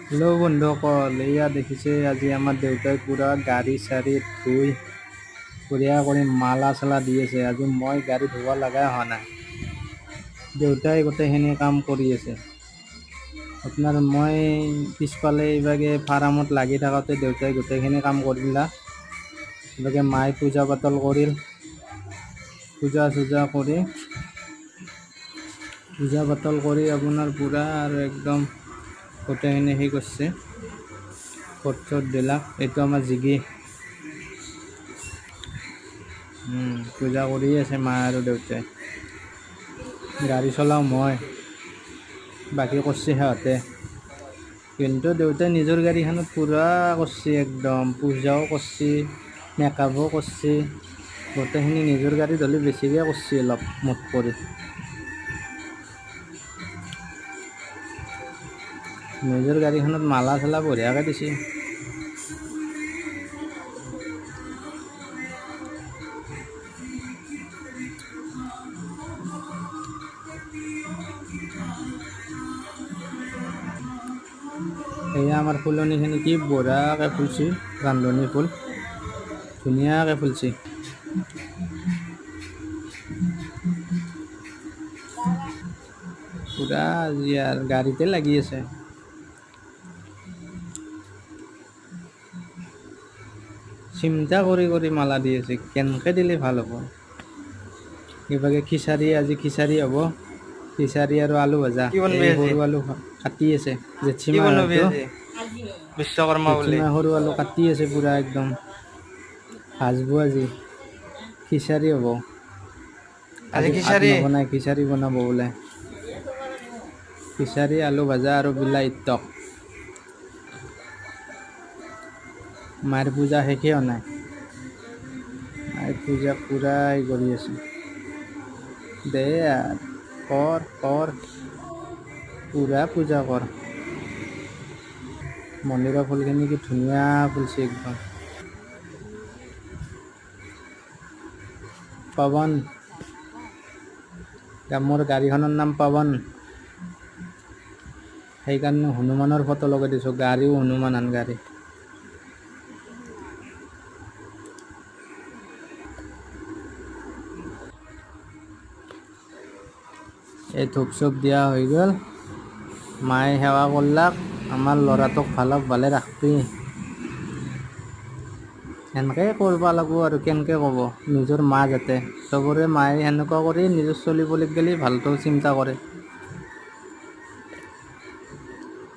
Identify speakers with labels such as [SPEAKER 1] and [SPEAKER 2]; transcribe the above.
[SPEAKER 1] Hello' বন্ধুসকল, এয়া দেখিছে আজি আমাৰ দেউতাই পুৰা গাড়ী চাড়ী ধুই বঢ়িয়া কৰি মালা চালা দি আছে। আজি মই গাড়ী ধুব লগাই হোৱা নাই, দেউতাই গোটেইখিনি কাম কৰি আছে। আপোনাৰ মই পিছফালে এইভাগে ফাৰ্মত লাগি থাকোঁতে দেউতাই গোটেইখিনি কাম কৰিলা। এইভাগে মায়ে পূজা পাতল কৰিল, পূজা পাতল কৰি আপোনাৰ পুৰা আৰু একদম গোটেইখিনি সেই কৰিছে, ফট দিলাক। এইটো আমাৰ জিগি পূজা কৰি আছে মা আৰু দেউতাই। গাড়ী চলাওঁ মই, বাকী কৰিছে সিহঁতে। কিন্তু দেউতাই নিজৰ গাড়ীখনত পুৰা কৰিছে, একদম পূজাও কৰিছে, মেকআপো কৰিছে। গোটেইখিনি নিজৰ গাড়ীত হ'লে বেছিকৈ কৰিছে অলপ মুঠ কৰি। নিজৰ গাড়ীখনত মালা চালা বঢ়িয়াকৈ দিছে। এয়া আমাৰ ফুলনিখিনি কি বঢ়িয়াকৈ ফুলছে, ৰান্ধনী ফুল ধুনীয়াকৈ ফুলছে। পুৰা আজি আৰু গাড়ীতে লাগি আছে। চিন্তা কৰি মালা দি আছে, কেনেকৈ দিলে ভাল হ'ব। এইভাগে আজি খিচাৰি হ'ব, খিচাৰি আৰু আলু ভাজা। সৰু আলু কাটি আছে জেঠীমা,
[SPEAKER 2] বিশ্বকৰ্মা বুলি
[SPEAKER 1] সৰু আলু কাটি আছে পুৰা একদম। ভাজব আজি, খিচাৰি হ'ব। আজি ভাত নবনাই, খিচাৰি বনাব বোলে। খিচাৰি, আলু ভাজা আৰু বিলাহীৰ টক। মাৰ পূজা শেষেই হোৱা নাই, মাৰ পূজা পুৰা কৰি আছে। দে আৰু কৰ পুৰা পূজা কৰ। মন্দিৰৰ ফুলখিনি কি ধুনীয়া ফুলছে একদম। পৱন, মোৰ গাড়ীখনৰ নাম পৱন, সেইকাৰণে হনুমানৰ ফটো লগাই দিছোঁ। গাড়ীও হনুমান আন গাড়ী। এই ধূপ চুপ দিয়া হৈ গ'ল, মায়ে সেৱা কৰলাক। আমাৰ ল'ৰাটোক ভালে ৰাখবি, সেনেকৈ কৰিব লাগিব আৰু কেনেকৈ ক'ব। নিজৰ মা যাতে চবৰে মায়ে সেনেকুৱা কৰি নিজৰ চলিবলৈ গ'লে ভালটো চিন্তা কৰে।